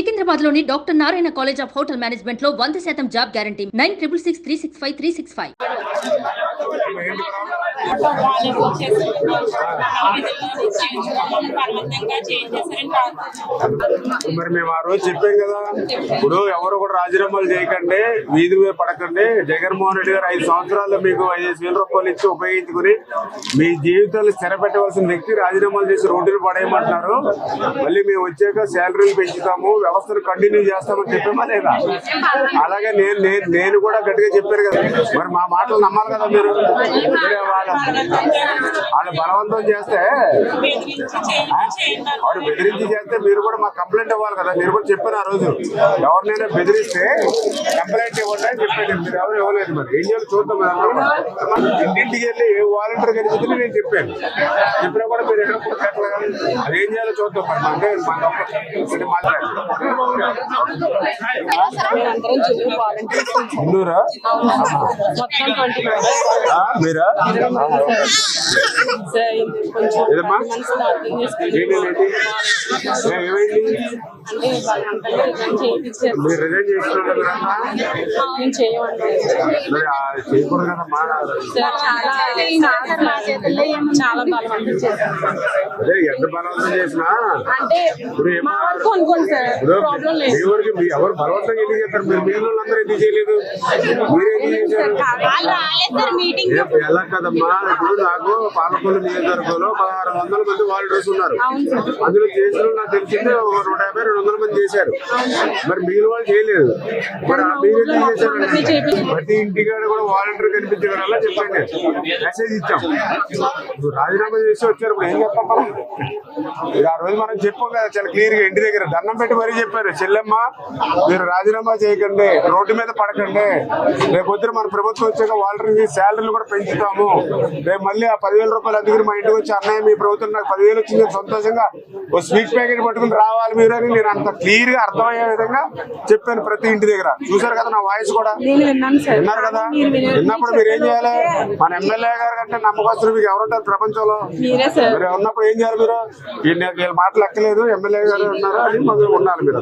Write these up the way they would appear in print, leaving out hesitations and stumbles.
సికింద్రాబాద్ లోని doctor Narayana college of hotel management లో 100% job guarantee 966365 మరి మేము ఆ రోజు చెప్పాం కదా, ఇప్పుడు ఎవరు కూడా రాజీనామాలు చేయకండి, వీధి మీద పడకండి. జగన్మోహన్ రెడ్డి గారు 5 సంవత్సరాలు మీకు 5,000 రూపాయలు ఇచ్చి ఉపయోగించుకుని మీ జీవితాలు స్థిరపెట్టవలసిన వ్యక్తి రాజీనామాలు చేసి రోడ్డులు పడేయమంటున్నారు. మళ్ళీ మేము వచ్చాక శాలరీలు పెంచుతాము, వ్యవస్థను కంటిన్యూ చేస్తామని చెప్పామా లేదా? అలాగే నేను కూడా గట్టిగా చెప్పారు కదా, మరి మా మాటలు నమ్మాలి కదా మీరు. వాళ్ళు బలవంతం చేస్తే, వాడు బెదిరించి చేస్తే మీరు కూడా మాకు కంప్లైంట్ ఇవ్వాలి కదా. మీరు కూడా చెప్పారు ఆ రోజు, ఎవరినైనా బెదిరిస్తే కంప్లైంట్ ఇవ్వండి అని చెప్పాను. మీరు ఎవరు ఇవ్వలేదు. మరి ఏం చేయాలి చూద్దాం. ఇంటింటికి వెళ్ళి ఏ వాలంటీర్ కలిసి నేను చెప్పాను. చెప్పినా కూడా మీరు ఎక్కడ అది ఏం చేయాలో చూద్దాం. మరి అంటే మాట్లాడారు ఇన్నూరా మీరా ఏదమ్మా ఏమైంది? మీరు రిజైన్ చేస్తున్నారు మరి చేయకూడదు కదమ్మా. అదే ఎంత బలవంతం చేసినా ఎవరు బలవంతంగా ఎందుకు చేస్తారు? మీరు మిగిలిన వాళ్ళందరూ ఎందుకు చేయలేదు? మీరేం చేశారు? ఎలా కదమ్మా, ఇప్పుడు నాకు పాలకొల్లు నియోజకవర్గంలో 1600 మంది వాలంటీర్స్ ఉన్నారు. అందులో చేసిన నాకు తెలిసింది 150-200 మంది చేశారు. మరి మిగిలిన వాళ్ళు చేయలేదు. మరి మీరు చేశారు. ప్రతి ఇంటికాడ కూడా వాలంటీర్ కనిపించగలలా చెప్పండి. మెసేజ్ ఇచ్చాం. రాజీనామా చేసి వచ్చారు. ఇప్పుడు ఏం చెప్పాం? ఆ రోజు మనం చెప్పాం కదా చాలా క్లియర్ గా, ఇంటి దగ్గర దండం పెట్టి మరీ చెప్పారు, చెల్లెమ్మ మీరు రాజీనామా చేయకండి, రోడ్డు మీద పడకండి. రేపు పొద్దున మన ప్రభుత్వం వచ్చాక వాలంటీర్ శాలరీలు కూడా పెంచుతాము. రేపు మళ్ళీ ఆ 10,000 రూపాయలు అద్దెకి మా ఇంటికి వచ్చి అన్నయ్య మీ ప్రభుత్వం నాకు 10,000 వచ్చింది సంతోషంగా ఓ స్వీట్ ప్యాకెట్ పట్టుకుని రావాలి మీరు అని నేను అంత క్లియర్ గా అర్థమయ్యే విధంగా చెప్పాను ప్రతి ఇంటి దగ్గర. చూసారు కదా నా వాయిస్ కూడా విన్నారు కదా. విన్నప్పుడు మీరు ఏం చేయాలి? మన ఎమ్మెల్యే గారు కంటే నమ్మకస్తులు మీకు ఎవరుంటారు ప్రపంచంలో? మీరు ఉన్నప్పుడు ఏం చేయాలి? మీరు వీళ్ళ మాటలు ఎక్కలేదు, ఎమ్మెల్యే గారు ఉన్నారు అని మనం ఉండాలి. మీరు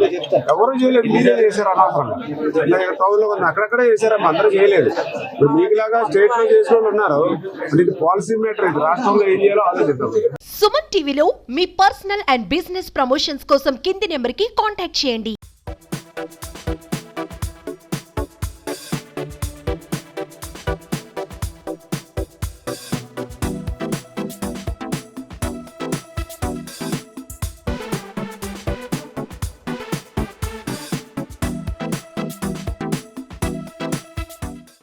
ఎవరు చేయలేదు, మీరే చేశారు. అనవసరం టౌన్ లో ఉంది, అక్కడక్కడే చేశారమ్మా, అందరూ చేయలేదు. ఇప్పుడు మీకులాగా స్టేట్ లో చేసిన వాళ్ళు ఉన్నారు. ఇది పాలసీ మేటర్. ఇది రాష్ట్రంలో ఏం చేయాలో ఆలోచిద్దాం. సుమన్ టీవీలో మీ పర్సనల్ అండ్ బిజినెస్ ప్రమోషన్స్ కోసం కింది నెంబర్ కి కాంటాక్ట్ చేయండి.